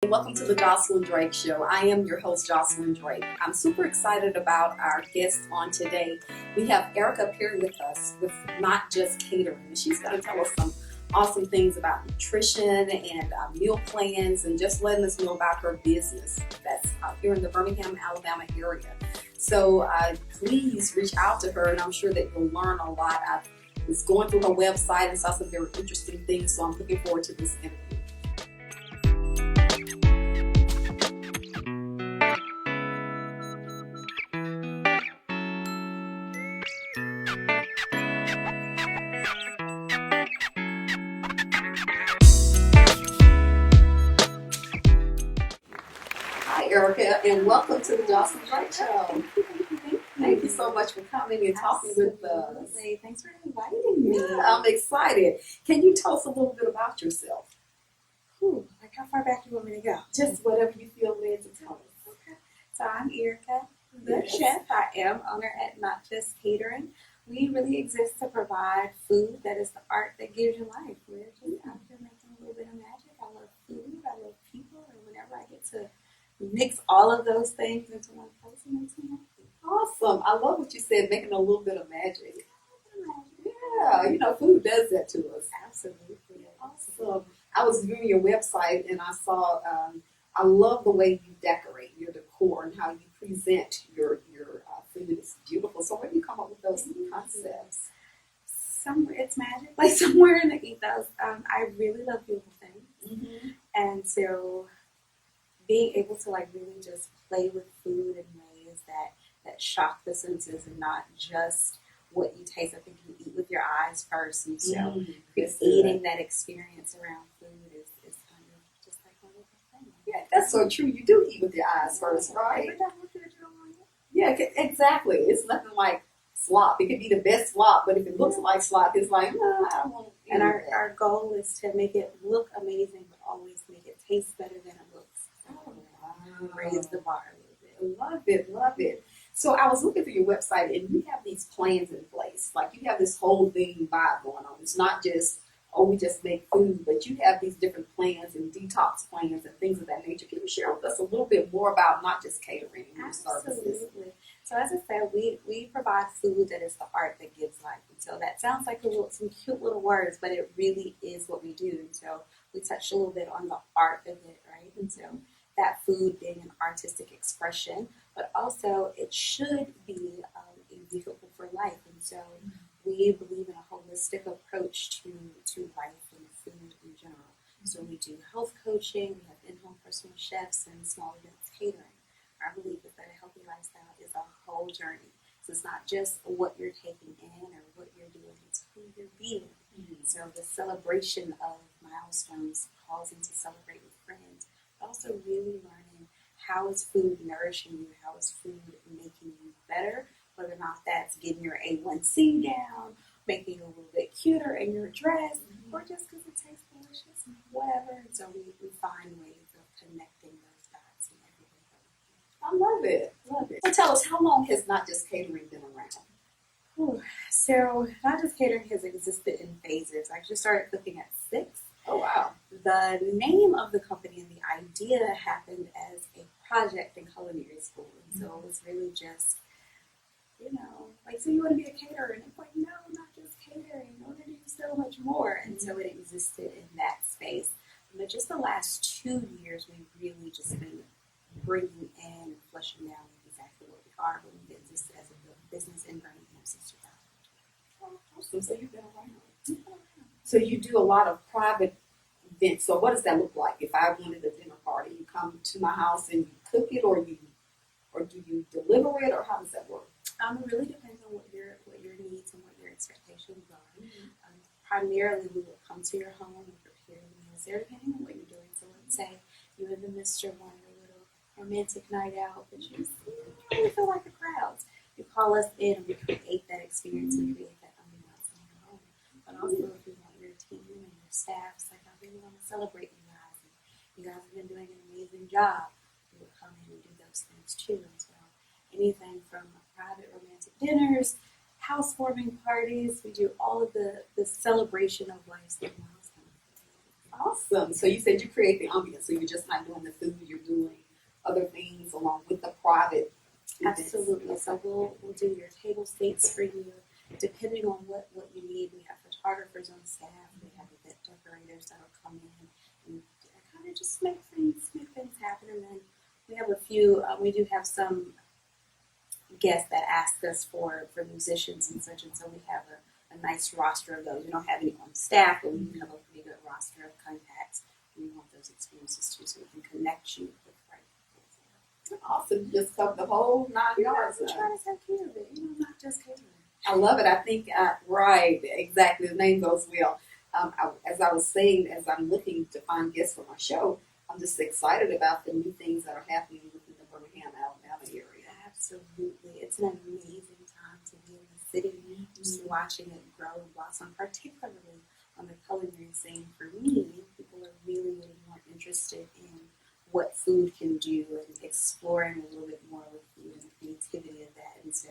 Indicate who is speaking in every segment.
Speaker 1: and welcome to the Josilyn Drake Show. I am your host, Josilyn Drake. I'm super excited about our guest on today. We have Eryka E with us with Not Just Catering. She's going to tell us some awesome things about nutrition and meal plans and just letting us know about her business that's here in the Birmingham, Alabama area. So please reach out to her, and I'm sure that you'll learn a lot. I was going through her website and saw some very interesting things, so I'm looking forward to this interview. Eryka, and welcome to the Josilyn Drake Show. Thank you so much for coming and talking with us.
Speaker 2: Thanks for inviting me.
Speaker 1: Yeah, I'm excited. Can you tell us a little bit about yourself?
Speaker 2: Like how far back you want me to go?
Speaker 1: Just whatever you feel led to tell us.
Speaker 2: Okay. So I'm Eryka, the chef. I am owner at Not Just Catering. We really exist to provide food that is the art that gives you life. We're just out here making a little bit of magic. I love food. I love people. And whenever I get to mix all of those things into one place, it makes me happy.
Speaker 1: Awesome. I love what you said, making a little bit of magic. Yeah, you know, food does that to us.
Speaker 2: Absolutely.
Speaker 1: Awesome. I was viewing your website and I saw, I love the way you decorate your decor and how you present your food. It's beautiful. So where do you come up with those concepts?
Speaker 2: Somewhere it's magic, like somewhere in the ethos. I really love beautiful things.
Speaker 1: Mm-hmm.
Speaker 2: And so being able to like really just play with food in ways that shock the senses and not just what you taste. I think you eat with your eyes first, and so creating that experience around food is kind of just like one of the things.
Speaker 1: Yeah, that's so true. You do eat with your eyes first, right? Yeah, exactly. It's nothing like slop. It could be the best slop, but if it looks like slop, it's like, no, I don't want to eat.
Speaker 2: And our goal is to make it look amazing, but always make it taste better than it looks. Raise the bar a little bit.
Speaker 1: Love it. So I was looking through your website, and you have these plans in place. Like you have this whole thing vibe going on. It's not just, we just make food, but you have these different plans and detox plans and things of that nature. Can you share with us a little bit more about Not Just Catering and your services?
Speaker 2: Absolutely. So as I said, we provide food that is the art that gives life. And so that sounds like some cute little words, but it really is what we do. And so we touched a little bit on the art of it, right? And so that food being an artistic expression, but also it should be a vehicle for life. And so we believe in a holistic approach to life and food in general. So we do health coaching, we have in-home personal chefs, and small events catering. Our belief is that a healthy lifestyle is a whole journey. So it's not just what you're taking in or what you're doing, it's who you're being. Mm-hmm. So the celebration of milestones, pausing to celebrate with friends, also really learning how is food nourishing you, how is food making you better, whether or not that's getting your A1C down, making you a little bit cuter in your dress, or just because it tastes delicious, whatever. And so we find ways of connecting those dots in every way that we can.
Speaker 1: I love it. So tell us, how long has Not Just Catering been around?
Speaker 2: So Not Just Catering has existed in phases. I actually started cooking at 6.
Speaker 1: Oh, wow.
Speaker 2: The name of the company and the idea happened as a project in culinary school. And so it was really just, like, so you want to be a caterer? And it's like, no, not just catering. I want to do so much more. And so it existed in that space. But just the last 2 years, we've really just been bringing in and fleshing out exactly what we are. But we've existed as a business in Birmingham since 2000.
Speaker 1: Awesome. So you've been around. So you do a lot of private events. So what does that look like? If I wanted a dinner party, you come to my house and you cook it, or do you deliver it, or how does that work?
Speaker 2: It really depends on what your needs and what your expectations are. Primarily, we will come to your home and prepare meals there, depending on what you're doing. So let's say you and the mister want a little romantic night out, but you just really feel like the crowds. You call us in and we create that experience and create that ambiance in your home. But also, if you want your team and your staff, it's like, I really want to celebrate you guys. And you guys have been doing an amazing job. We will come in and do those things too as well. Anything from private romantic dinners, housewarming parties. We do all of the celebration of life's big milestones.
Speaker 1: Awesome. So you said you create the ambience, so you're just not doing the food, you're doing other things along with the private events.
Speaker 2: Absolutely. So we'll do your table states for you, depending on what you need. We have photographers on staff. We have event decorators that will come in and kind of just make things happen. And then we have a few. We do have some guests that ask us for musicians and such, and so we have a nice roster of those. We don't have any on staff, but we do have a pretty good roster of contacts. We want those experiences too, so we can connect you with the right people.
Speaker 1: Awesome. You just cover the whole 9 yards.
Speaker 2: I'm trying to take care of it, not just catering.
Speaker 1: I love it. I think, right, exactly. The name goes well. As I was saying, as I'm looking to find guests for my show, I'm just excited about the new things that are happening within the Birmingham, Alabama area.
Speaker 2: Absolutely. It's an amazing time to be in the city, just watching it grow and blossom, particularly on the culinary scene. For me, people are really more interested in what food can do and exploring a little bit more with food and the creativity of that. And so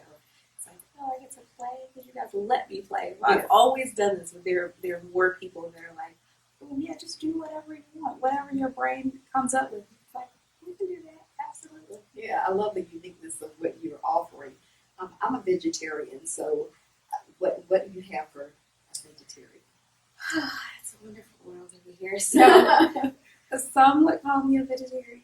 Speaker 2: it's like, oh, I get to play because you guys let me play. Well, I've always done this, but there are more people that are like, oh, yeah, just do whatever you want, whatever your brain comes up with. It's like, we can do that. Absolutely.
Speaker 1: Yeah, I love the uniqueness of what you're offering. I'm a vegetarian, so what do you have for a vegetarian?
Speaker 2: It's a wonderful world over here. So some would call me a vegetarian.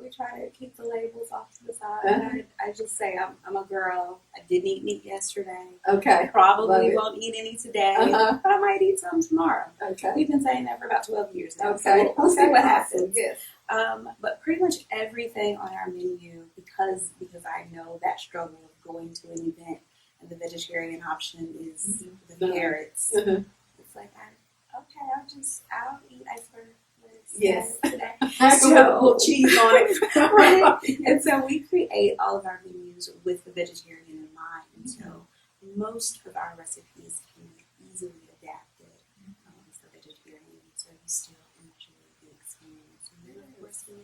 Speaker 2: We try to keep the labels off to the side. I just say I'm a girl. I didn't eat meat yesterday.
Speaker 1: Okay.
Speaker 2: I probably won't eat any today, but I might eat some tomorrow.
Speaker 1: Okay.
Speaker 2: We've been saying that for about 12 years now.
Speaker 1: Okay.
Speaker 2: So we'll see what happens.
Speaker 1: Yes.
Speaker 2: But pretty much everything on our menu, because I know that struggle of going to an event and the vegetarian option is the carrots. It's like, I'll eat iceberg.
Speaker 1: Yes.
Speaker 2: Today.
Speaker 1: So, a little cheese on it.
Speaker 2: Right. And so we create all of our menus with the vegetarian in mind. And so most of our recipes can be easily adapted for vegetarian. So you still enjoy the experience. And then, of course, we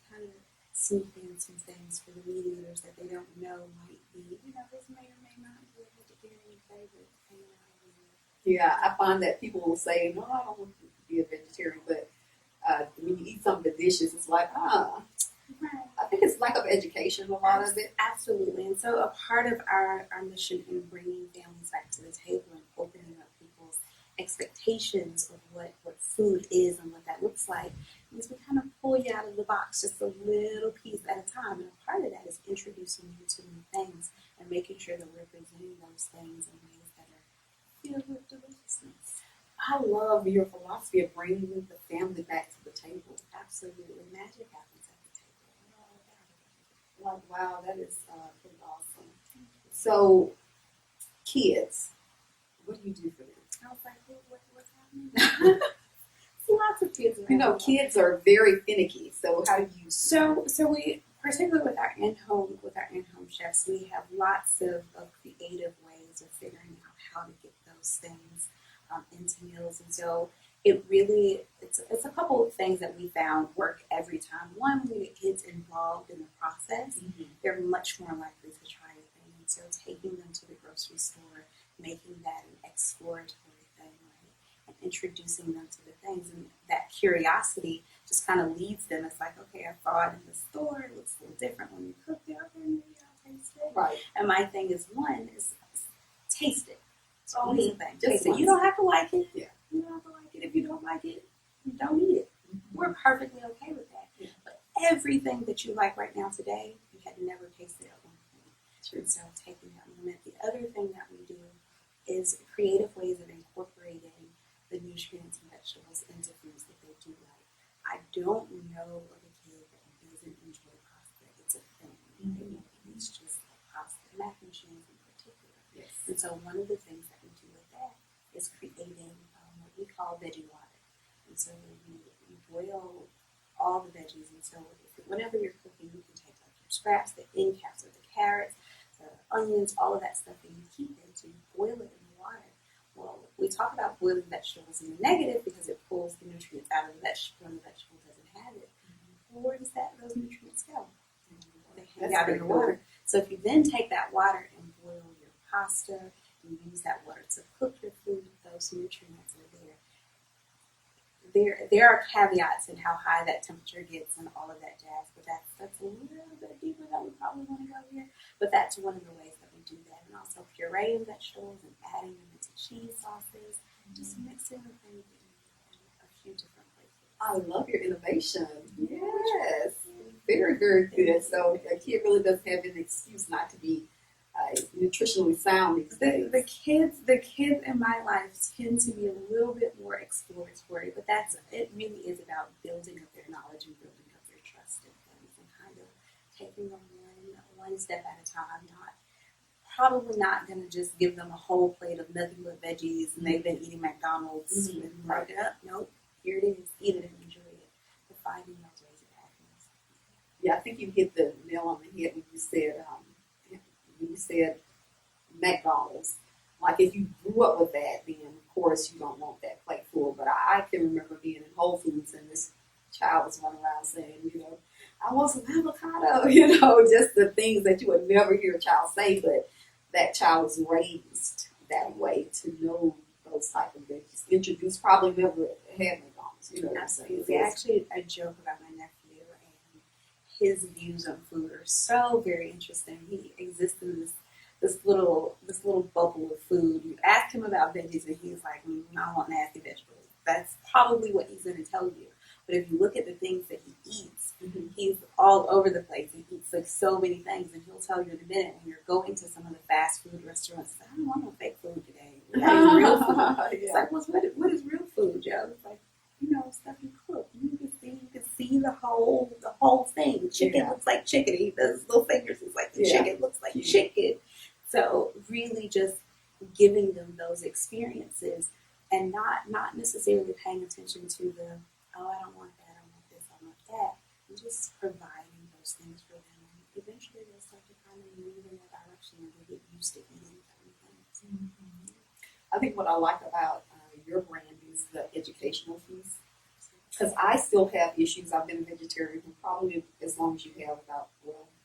Speaker 2: kind of sneak in some things for the meat eaters that they don't know might be, this may or may not be a vegetarian favorite.
Speaker 1: Yeah, I find that people will say, no, I don't want to be a vegetarian, but when you eat some of the dishes, it's like, I think it's lack of education, a lot of it.
Speaker 2: Absolutely. And so a part of our mission in bringing families back to the table and opening up people's expectations of what food is and what that looks like is we kind of pull you out of the box just a little piece at a time. And a part of that is introducing you to new things and making sure that we're presenting those things in ways that are filled with deliciousness.
Speaker 1: I love your philosophy of bringing the family back to the table.
Speaker 2: Absolutely. Magic happens at the table.
Speaker 1: Like, wow, that is pretty awesome. So, kids, what do you do for them?
Speaker 2: I was like, what's happening? Lots of kids.
Speaker 1: Kids are very finicky. So how do you?
Speaker 2: So we, particularly with our in-home chefs, we have lots of creative ways of figuring out how to get those things into meals, and so it really it's a couple of things that we found work every time. One, when we get kids involved in the process, they're much more likely to try a thing, and so taking them to the grocery store, making that an exploratory thing, right, and introducing them to the things, and that curiosity just kind of leads them. It's like, okay, I saw it in the store, it looks a little different when you cook it, okay, maybe I'll taste it.
Speaker 1: Right.
Speaker 2: And my thing is taste it. It's always a thing.
Speaker 1: Just
Speaker 2: You don't have to like it.
Speaker 1: Yeah.
Speaker 2: You don't have to like it. If you don't like it, you don't eat it. We're perfectly okay with that.
Speaker 1: Yeah.
Speaker 2: But everything that you like right now today, you had never tasted at one point.
Speaker 1: True.
Speaker 2: So taking that moment. The other thing that we do is creative ways of incorporating the nutrients and vegetables into foods that they do like. I don't know of a kid that doesn't enjoy pasta. It's a thing. It's just like pasta, mac and cheese in particular.
Speaker 1: Yes.
Speaker 2: And so one of the things that we do with that is creating what we call veggie water. And so you boil all the veggies. And so whenever you're cooking, you can take like your scraps, the end caps of the carrots, the onions, all of that stuff, and you keep it. So you boil it in the water. Well, we talk about boiling vegetables in the negative because it pulls the nutrients out of the vegetable when the vegetable doesn't have it. Well, where does those nutrients go? They hang out in the water. So if you then take that water and boil your pasta and use that water to cook your food, those nutrients are there. there are caveats in how high that temperature gets and all of that jazz, but that's a little bit deeper than we probably want to go here. But that's one of the ways that we do that, and also pureeing vegetables and adding them into cheese sauces, just mixing them in a few different places.
Speaker 1: I love your innovation. Yes, very, very good. So a kid really doesn't have an excuse not to be nutritionally sound these days.
Speaker 2: The kids in my life tend to be a little bit more exploratory, but it really is about building up their knowledge and building up their trust in things and kind of taking them one step at a time. Probably not going to just give them a whole plate of nothing but veggies and they've been eating McDonald's and mark it up. Nope, here it is. Eat it and enjoy it. But finding those ways of happiness.
Speaker 1: Yeah, I think you hit the nail on the head when you said McDonald's. Like if you grew up with that, then of course you don't want that plate full. But I can remember being in Whole Foods and this child was running around saying, I want some avocado, just the things that you would never hear a child say, but that child was raised that way to know those type of veggies. Introduced, probably never had McDonald's,
Speaker 2: Absolutely. Actually, I joke about my nephew and his views on food are so very interesting. He exists in this little bubble of food. You ask him about veggies and he's like, I want nasty vegetables. That's probably what he's going to tell you. But if you look at the things that he eats, he's all over the place. He eats like so many things, and he'll tell you in a minute when you're going to some of the fast food restaurants, I don't want no fake food today. We got real food. It's like, what is real food, Joe? It's like, stuff you cook. You can see the whole thing. Chicken looks like chicken. He does his little fingers. It's like the chicken looks like chicken. So really just giving them those experiences and not necessarily paying attention to the, I don't want that, I want this, I want that. And just providing those things for them. And eventually they'll start to kind of move in that direction and they get used to eating certain things.
Speaker 1: Mm-hmm. I think what I like about your brand is the educational piece. Because I still have issues. I've been a vegetarian for probably as long as you have,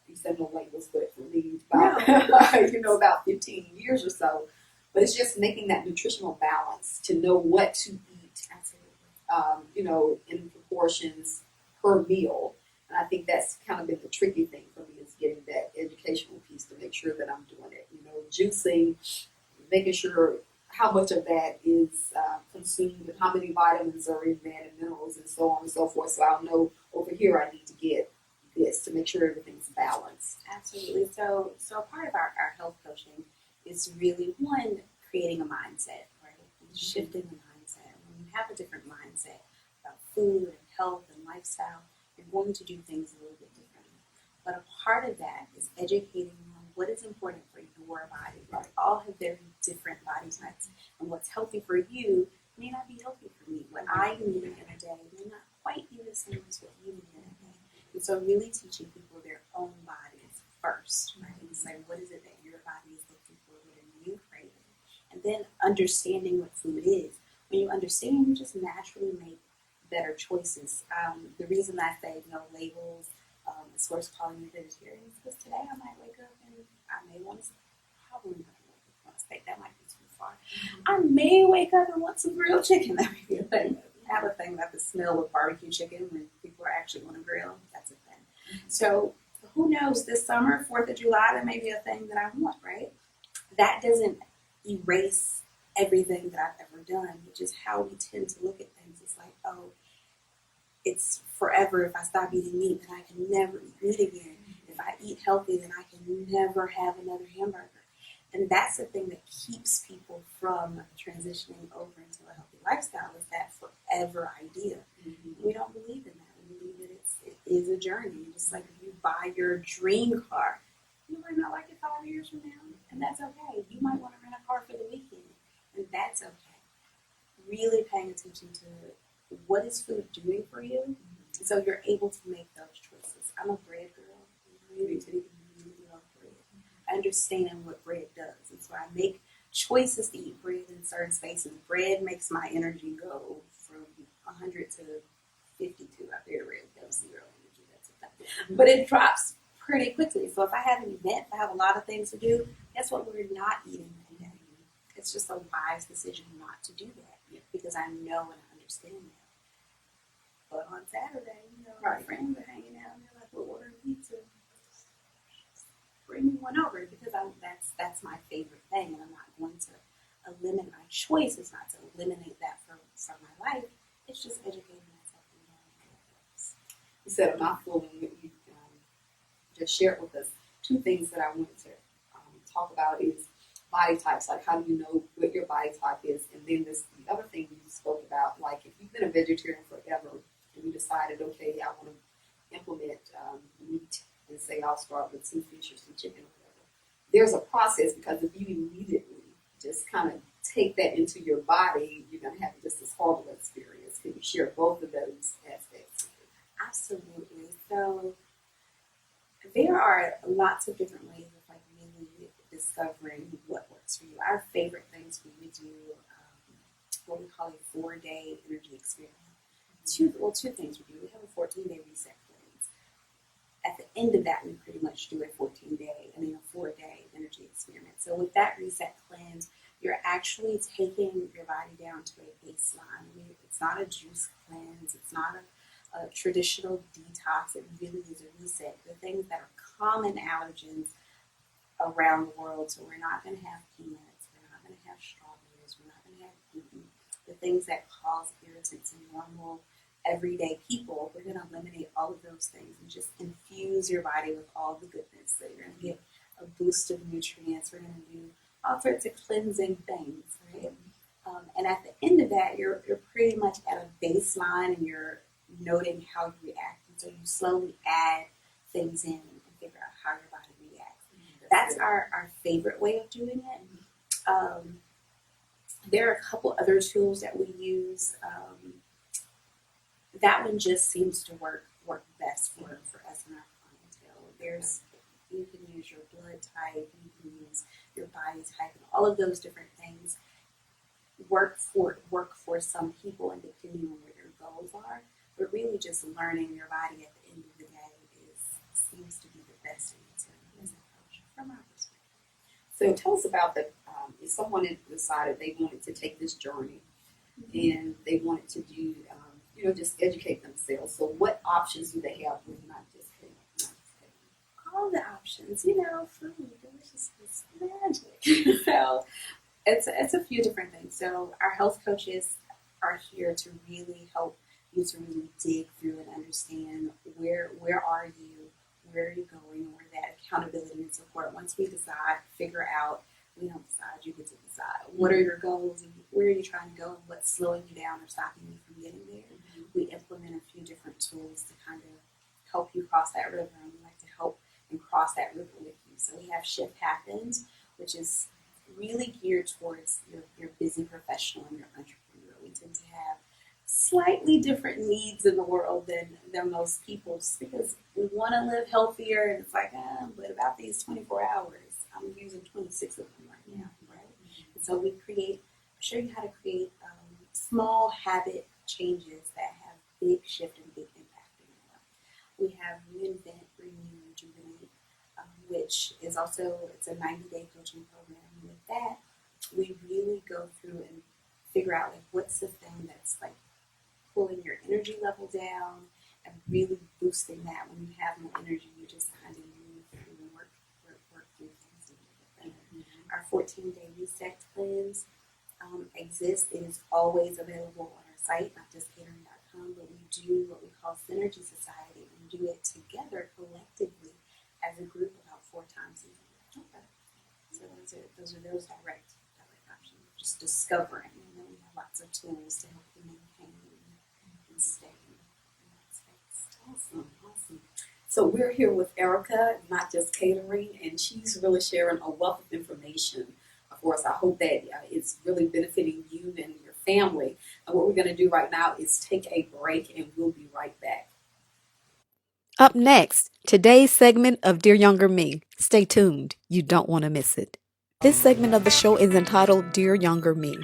Speaker 1: you said no labels, but for me, about 15 years or so. But it's just making that nutritional balance to know what to eat, in proportions per meal. And I think that's kind of been the tricky thing for me is getting that educational piece to make sure that I'm doing it. Juicing, making sure how much of that is consumed and how many vitamins are in that and minerals and so on and so forth. So I'll know over here I need to get this to make sure everything's balanced.
Speaker 2: Absolutely. So part of our health coaching is really, one, creating a mindset, right? Shifting the mindset. When you have a different mindset about food and health and lifestyle, you're going to do things a little bit differently. But a part of that is educating on what is important for your body. We all have very different body types. And what's healthy for you may not be healthy for me. What I need in a day may not quite be the same as what you need in a day. And so really teaching people their own bodies first, right? It's like, what is it that your body is looking for? What are you craving? And then understanding what food is. When you understand, you just naturally make better choices. The reason I say no labels, as far as calling me vegetarian, is because today I might wake up and I may want to, probably not want to steak, that might be too far. I may wake up and want some grilled chicken. That may be a thing. I have a thing about the smell of barbecue chicken when people are actually on a grill. That's a thing. So who knows, this summer, 4th of July, that may be a thing that I want, right? That doesn't erase everything that I've ever done, which is how we tend to look at things. It's like, it's forever. If I stop eating meat, then I can never eat meat again. If I eat healthy, then I can never have another hamburger. And that's the thing that keeps people from transitioning over into a healthy lifestyle, is that forever idea. Mm-hmm. We don't believe in that. We believe that it is a journey. Just like if you buy your dream car, you might not like it 5 years from now, and that's okay. You might want to rent a car for the weekend, and that's okay. Really paying attention to what is food doing for you, mm-hmm. so you're able to make those choices. I'm a bread girl. Really love bread. I understand what bread does, and so I make choices to eat bread in certain spaces. Bread makes my energy go from 100 to 52. I very rarely have 0 energy. That's a thing. Mm-hmm. But it drops pretty quickly. So if I have an event, if I have a lot of things to do, guess what? We're not eating that day. It's just a wise decision not to do that, because I know and I understand that. But on Saturday,
Speaker 1: Right.
Speaker 2: my friends are hanging out and they're like, we're ordering pizza. Bring me one over because that's my favorite thing, and I'm not going to eliminate. My choice is not to eliminate that from my life. It's just educating myself and knowing what it is.
Speaker 1: You said a mouthful, and you just shared with us two things that I wanted to talk about is body types, like how do you know what your body type is, and then the other thing you spoke about, like if you've been a vegetarian forever and you decided, okay, I want to implement meat, and say I'll start with some fish or some chicken or whatever. There's a process, because if you immediately just kind of take that into your body, you're going to have just this horrible experience. Can you share both of those aspects?
Speaker 2: Absolutely. So there are lots of different ways of like really discovering what works for you. Our favorite things we do what we call a 4-day energy experiment. Two things we do. We have a 14-day reset cleanse. At the end of that, we pretty much do a 14-day and then a 4-day energy experiment. So with that reset cleanse, you're actually taking your body down to a baseline. It's not a juice cleanse. It's not a traditional detox. It really is a reset. The things that are common allergens around the world. So we're not going to have peanuts. We're not going to have strawberries. We're not going to have gluten. The things that cause irritants in normal, everyday people, we're going to eliminate all of those things and just infuse your body with all the goodness. So you're going to get a boost of nutrients. We're going to do all sorts of cleansing things, right? And at the end of that, you're pretty much at a baseline, and you're noting how you react. And so you slowly add things in and figure out how your body reacts. That's our favorite way of doing it. There are a couple other tools that we use. That one just seems to work best for us and our clientele. You can use your blood type, you can use your body type, and all of those different things work for some people, and depending on what your goals are. But really, just learning your body at the end of the day seems to be the best answer from our perspective.
Speaker 1: So tell us about if someone had decided they wanted to take this journey, and they wanted to do, just educate themselves. So what options do they have with Not Just Catering?
Speaker 2: All the options, food, deliciousness, magic. So it's a few different things. So our health coaches are here to really help you to really dig through and understand where are you, where are you going, where that accountability and support. Once we figure out, we don't decide, you get to decide. What are your goals and where are you trying to go and what's slowing you down or stopping you from getting there? We implement a few different tools to kind of help you cross that river, and we like to help and cross that river with you. So we have Shift Happens, which is really geared towards your busy professional and your entrepreneur. We tend to have slightly different needs in the world than most people, just because we want to live healthier, and it's like, but about these 24 hours, I'm using 26 of them right now, right? And so we show you how to create small habit changes that have big shift and big impact in your life. We have Reinvent, Renew, Rejuvenate, which is also, it's a 90-day coaching program. And with that, we really go through and figure out what's the thing that's pulling your energy level down and really boosting that. When you have no energy, you just kind of move through and work through things a little bit better. Our 14-day reset cleanse exists. It is always available on our site, notjustcatering.com, but we do what we call Synergy Society, and do it together collectively as a group about 4 times a year. Okay. So those are direct options. Just discovering, and then we have lots of tools to help you maintain and stay in that space.
Speaker 1: Awesome. So we're here with Eryka, Not Just Catering, and she's really sharing a wealth of information for us. I hope that it's really benefiting you and your family. And what we're going to do right now is take a break, and we'll be right back.
Speaker 3: Up next, today's segment of Dear Younger Me. Stay tuned. You don't want to miss it. This segment of the show is entitled Dear Younger Me,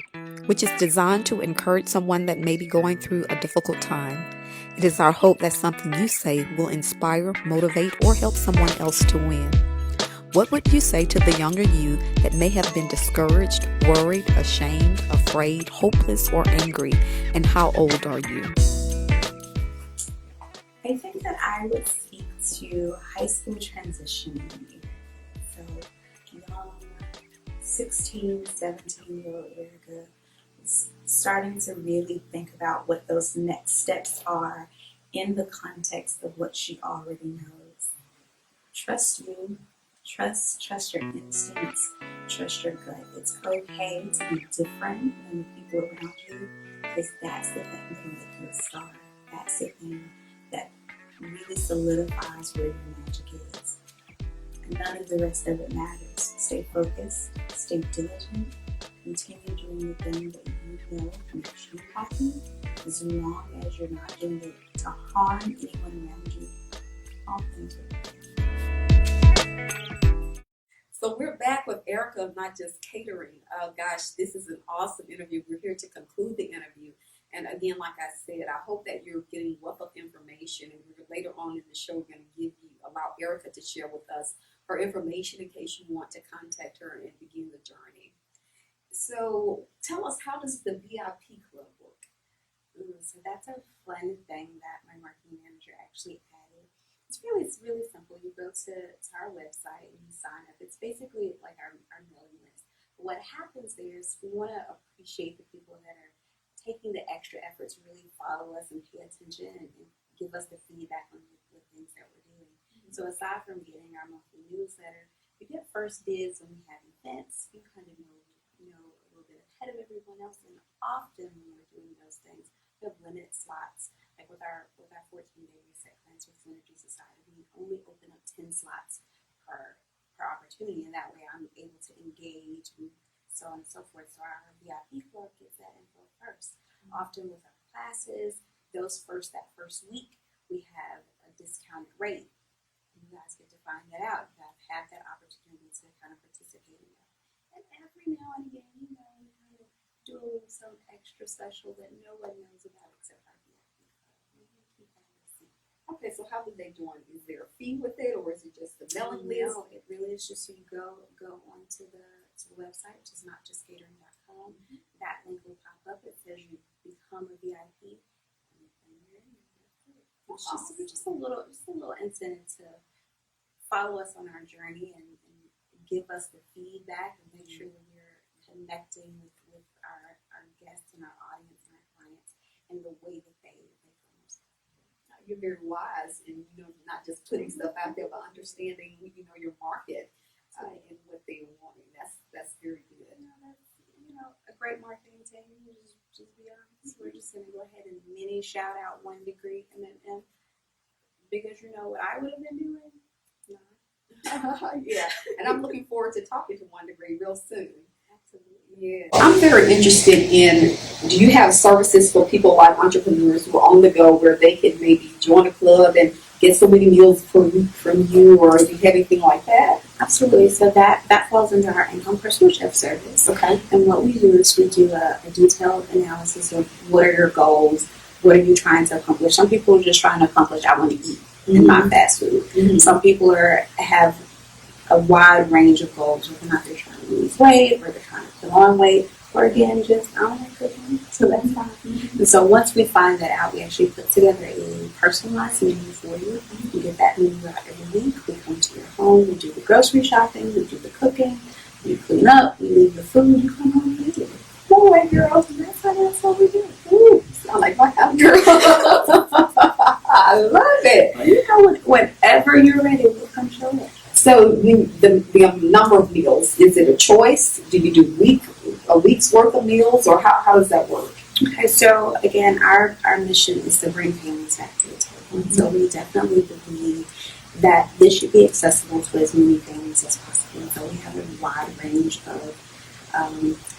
Speaker 3: which is designed to encourage someone that may be going through a difficult time. It is our hope that something you say will inspire, motivate, or help someone else to win. What would you say to the younger you that may have been discouraged, worried, ashamed, afraid, hopeless, or angry? And how old are you?
Speaker 2: I think that I would speak to high school transition year. So young 16, 17-year-old Eryka is starting to really think about what those next steps are in the context of what she already knows. Trust you. Trust your instincts. Trust your gut. It's okay to be different than the people around you, because that's the thing that can make you a star. That's the thing that really solidifies where your magic is. And none of the rest of it matters. Stay focused, stay diligent, continue doing the thing that you know makes you happy, as long as you're not doing it to harm anyone around you. All things are okay.
Speaker 1: So we're back with Eryka of Not Just Catering. Gosh, this is an awesome interview. We're here to conclude the interview. And again, like I said, I hope that you're getting wealth of information. And later on in the show, we're going to allow Eryka to share with us her information in case you want to contact her and begin the journey. So tell us, how does the VIP club work?
Speaker 2: So that's a fun thing that my marketing manager actually added. It's really simple. You go to our website and you sign up. It's basically like our mailing list. But what happens there is we want to appreciate the people that are taking the extra effort to really follow us and pay attention and give us the feedback on the things that we're doing. Mm-hmm. So aside from getting our monthly newsletter, you get first dibs when we have events. You kind of know a little bit ahead of everyone else. And often when we're doing those things, we have limited slots. Like with our 14-day reset plans with Synergy Society, we only open up 10 slots per opportunity, and that way I'm able to engage and so on and so forth. So our VIP club gets that info first. Mm-hmm. Often with our classes, that first week, we have a discounted rate. You guys get to find that out. You guys have that opportunity to kind of participate in that. And every now and again, we kind of do some extra special that no one knows about except our VIP club.
Speaker 1: Okay, so how do they join? Is there a fee with it, or is it just the mailing list?
Speaker 2: No, it really is just so you go onto the website, which is notjustcatering.com. Mm-hmm. That link will pop up. It says you become a VIP. It's just a little incentive to follow us on our journey and give us the feedback and make sure that we're connecting with our guests and our audience and our clients in the way that they
Speaker 1: You're very wise in, not just putting stuff out there, but understanding, your market and what they want. That's very good.
Speaker 2: That's a great marketing team. Just be honest. We're just going to go ahead and mini shout out 1 Degree, and because you know what I would have been doing.
Speaker 1: Yeah, and I'm looking forward to talking to 1 Degree real soon.
Speaker 2: Yeah.
Speaker 1: I'm very interested in, do you have services for people like entrepreneurs who are on the go where they can maybe join a club and get so many meals per week from you, or do you have anything like that?
Speaker 2: Absolutely. So that falls under our income personal chef service.
Speaker 1: Okay.
Speaker 2: And what we do is we do a detailed analysis of what are your goals, what are you trying to accomplish. Some people are just trying to accomplish, I want to eat in my fast food. Mm-hmm. Some people have a wide range of goals, whether or not they're trying to lose weight, or they're trying to put on weight, or again, just I don't like cooking, so that's fine. Mm-hmm. And so once we find that out, we actually put together a personalized menu for you. You get that menu out every week. We come to your home, we do the grocery shopping, we do the cooking, you clean up, we leave the food, you come home and eat it.
Speaker 1: No way, girl. That's what we do. Ooh, sound like my house, girl. I love it.
Speaker 2: Well, you know, whenever you're ready, we'll come show it.
Speaker 1: So the number of meals, is it a choice? Do you do a week's worth of meals, or how does that work?
Speaker 2: Okay, so again, our mission is to bring families back to the table. Mm-hmm. So we definitely believe that this should be accessible to as many families as possible. So we have a wide range of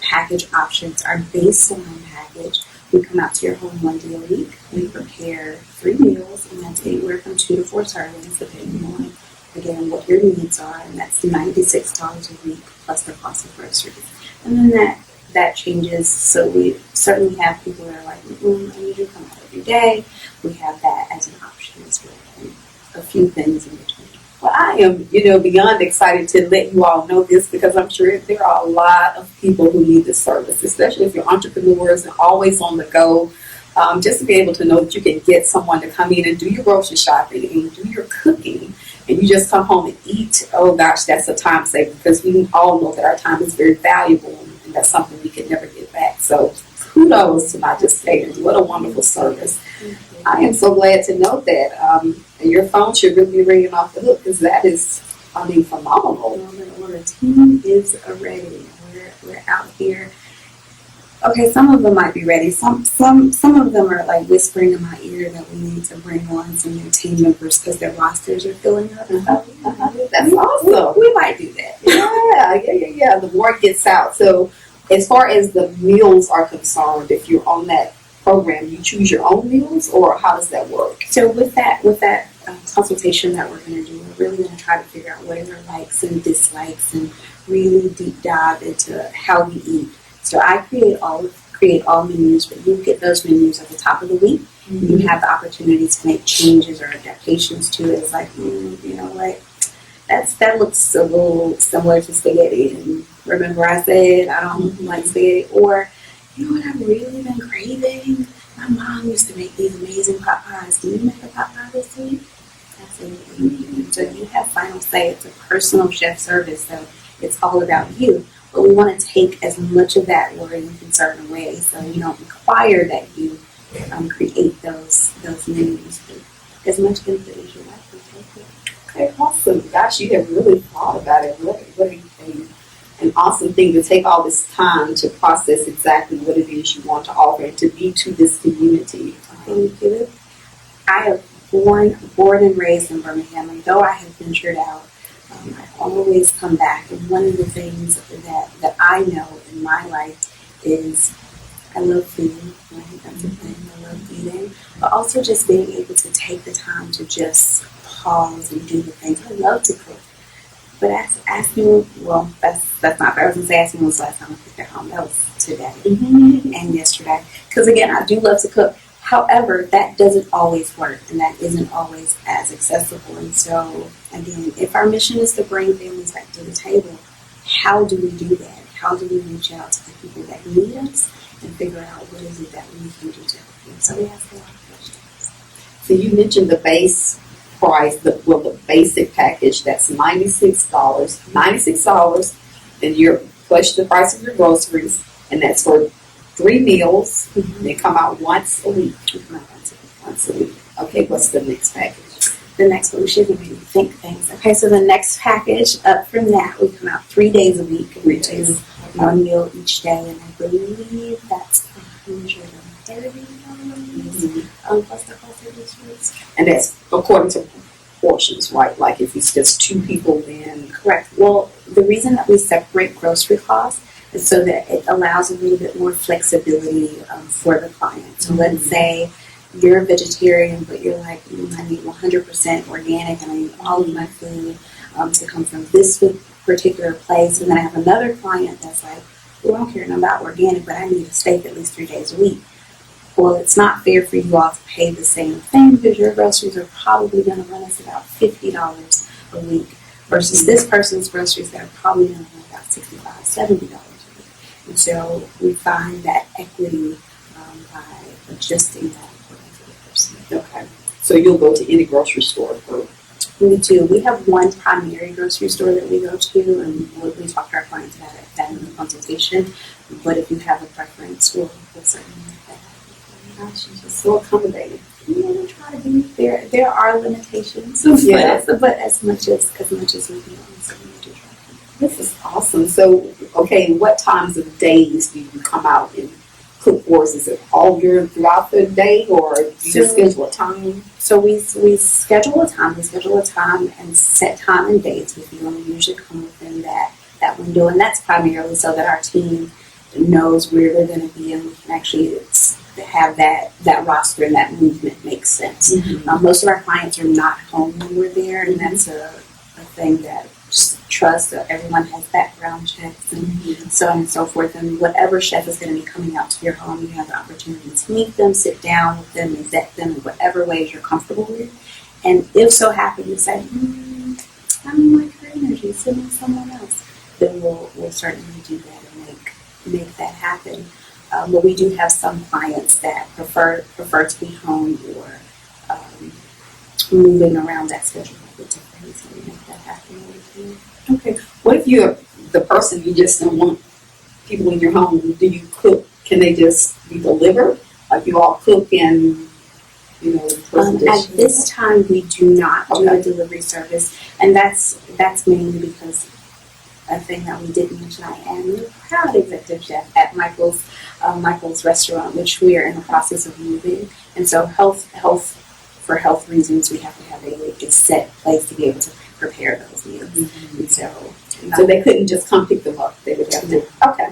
Speaker 2: package options. Our baseline package, we come out to your home 1 day a week. We prepare 3 meals, and that's anywhere from 2 to 4 servings, depending on, again, what your needs are, and that's $96 a week plus the cost of groceries. And then that changes, so we certainly have people that are like, I usually come out every day. We have that as an option as well, and a few things in between.
Speaker 1: Well, I am, beyond excited to let you all know this, because I'm sure there are a lot of people who need this service, especially if you're entrepreneurs and always on the go. just to be able to know that you can get someone to come in and do your grocery shopping and do your cooking, and you just come home and eat. Oh gosh, that's a time saver, because we all know that our time is very valuable, and that's something we could never get back. So kudos to Not Just Catering. What a wonderful service. I am so glad to know that your phone should really be ringing off the hook, because that is, I mean, phenomenal.
Speaker 2: Well, the team is ready. We're out here. Okay, some of them might be ready. Some of them are like whispering in my ear that we need to bring on some new team members because their rosters are filling up.
Speaker 1: That's awesome.
Speaker 2: We might do that.
Speaker 1: Yeah. The word gets out. So, as far as the meals are concerned, if you're on that program, you choose your own meals, or how does that work?
Speaker 2: So with that consultation that we're going to do, we're really going to try to figure out what are their likes and dislikes, and really deep dive into how we eat. So I create all menus, but you get those menus at the top of the week. Mm-hmm. You have the opportunity to make changes or adaptations to it. It's like, you know what, that looks a little similar to spaghetti. And remember I said I don't like spaghetti. Or, you know what I've really been craving? My mom used to make these amazing pot pies. Do you make a pot pie this week? Absolutely. So you have final say. It's a personal chef service, so it's all about you. But we want to take as much of that worry and concern away, so you don't require that you create those menus. As much input as you like, we take it.
Speaker 1: Okay, awesome. Gosh, you have really thought about it. What an awesome thing to take all this time to process exactly what it is you want to offer and to be to this community.
Speaker 2: Thank you. I have born and raised in Birmingham, and though I have ventured out, I always come back. And one of the things that I know in my life is I love food, right? That's the thing. I love eating, but also just being able to take the time to just pause and do the things. I love to cook. But ask me, well, that's not fair. I was going to say, ask me when was the last time I cooked at home. That was today and yesterday. Because again, I do love to cook. However, that doesn't always work, and that isn't always as accessible. And so, again, if our mission is to bring families back to the table, how do we do that? How do we reach out to the people that need us and figure out what is it that we can do to help them? So we ask a lot of questions.
Speaker 1: So you mentioned the base price, the basic package, that's $96. $96, and you're plus the price of your groceries, and that's for 3 meals. Mm-hmm. They come out once a week. Once a week. Okay, what's the next package?
Speaker 2: The next one, we should be able to think things. Okay, so the next package up from that, we come out 3 days a week, which is one meal each day, and I believe that's $130 plus the cost of this.
Speaker 1: And that's according to portions, right? Like if it's just 2 people, then
Speaker 2: correct. Well, the reason that we separate grocery costs is so that it allows a little bit more flexibility for the client. So let's say you're a vegetarian, but you're like, I need 100% organic, and I need all of my food to come from this particular place. And then I have another client that's like, well, I don't care about organic, but I need a steak at least 3 days a week. Well, it's not fair for you all to pay the same thing, because your groceries are probably going to run us about $50 a week versus this person's groceries that are probably going to run about $65, $70 a week. And so we find that equity by adjusting that according to the person.
Speaker 1: Okay. So you'll go to any grocery store for?
Speaker 2: We do. We have one primary grocery store that we go to, and we talk to our clients about it that in the consultation. But if you have a preference, we'll certainly make that happen.
Speaker 1: Gosh, you're just so accommodating.
Speaker 2: We try to be. There are limitations,
Speaker 1: yeah.
Speaker 2: but as much as we can, so we do try.
Speaker 1: This is awesome. So, okay, what times of days do you come out and cook for us? Is it all throughout the day, or do you just schedule a time?
Speaker 2: So we schedule a time. We schedule a time and set time and dates with you, and we usually come within that window. And that's primarily so that our team knows where they're going to be, and we can actually have that roster and that movement make sense. Mm-hmm. Most of our clients are not home when we're there, and that's a thing that trust. Everyone has background checks and so on and so forth. And whatever chef is going to be coming out to your home, you have the opportunity to meet them, sit down with them, and vet them in whatever ways you're comfortable with. And if so happen you say, I don't like her energy, send me someone else, then we'll certainly do that and make that happen. But we do have some clients that prefer to be home or moving around that schedule a bit differently, so we make that happen over here.
Speaker 1: Okay. What if you're the person you just don't want people in your home? Do you cook? Can they just be delivered? Like you all cook and
Speaker 2: at this time, we do not do a delivery service, and that's mainly because a thing that we didn't mention. I am the proud executive chef at Michael's restaurant, which we are in the process of moving, and so for health reasons, we have to have a set place to be able to prepare those meals. Mm-hmm. And
Speaker 1: so they couldn't just come pick them up. They would have to. Okay.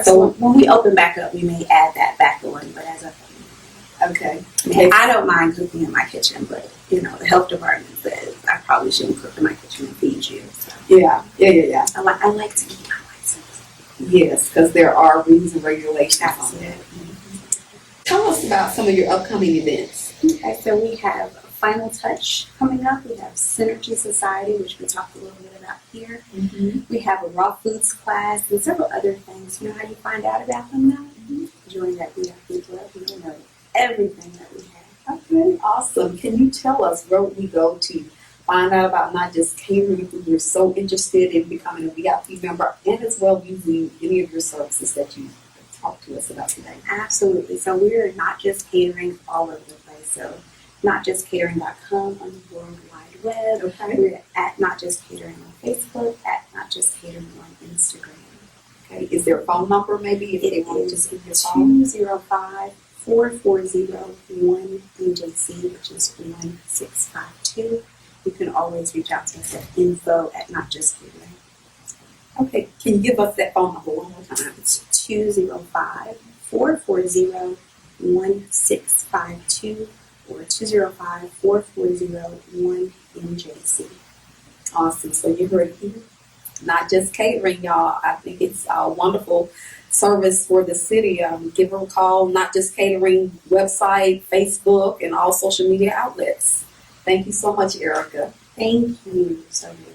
Speaker 2: So when we open back up, we may add that back on, but as a
Speaker 1: okay.
Speaker 2: I don't mind cooking in my kitchen, but the health department says I probably shouldn't cook in my kitchen and feed you. So.
Speaker 1: Yeah.
Speaker 2: I like to keep my license.
Speaker 1: Yes, because there are rules and regulations.
Speaker 2: Absolutely.
Speaker 1: On that. Mm-hmm. Tell us about some of your upcoming events.
Speaker 2: Okay, so we have Final Touch coming up. We have Synergy Society, which we talked a little bit about here. Mm-hmm. We have a raw foods class and several other things. You know how you find out about them now? Mm-hmm. Join that VIP club. You know everything that we have.
Speaker 1: Okay, awesome. Can you tell us where we go to find out about Not Just Catering if you're so interested in becoming a VIP member and as well using any of your services that you talked to us about today?
Speaker 2: Absolutely. So we're Not Just Catering all over the place. So notjustcatering.com on the World Wide Web. Okay. We're at Not Just Catering on Facebook, at Not Just Catering on Instagram.
Speaker 1: Okay. Is there a phone number maybe if they want to just give you a phone?
Speaker 2: 205-440-1NJC, which is 1652. You can always reach out to us at info@notjustcatering.
Speaker 1: Okay, can you give us that phone number one more time?
Speaker 2: It's 205-440-1652 or 205-440-1NJC.
Speaker 1: Awesome. So you heard it here. Not Just Catering, y'all. I think it's a wonderful service for the city. Give her a call. Not Just Catering website, Facebook, and all social media outlets. Thank you so much, Eryka.
Speaker 2: Thank you so very much.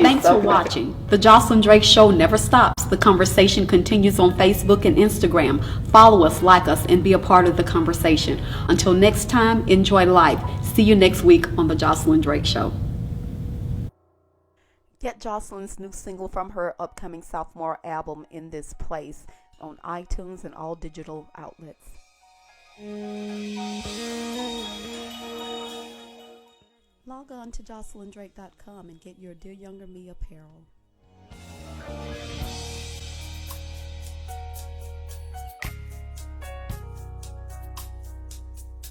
Speaker 3: Thanks for watching. The Josilyn Drake Show never stops. The conversation continues on Facebook and Instagram. Follow us, like us, and be a part of the conversation. Until next time, enjoy life. See you next week on The Josilyn Drake Show. Get Josilyn's new single from her upcoming sophomore album, In This Place, on iTunes and all digital outlets. Log on to jocelyndrake.com and get your Dear Younger Me apparel.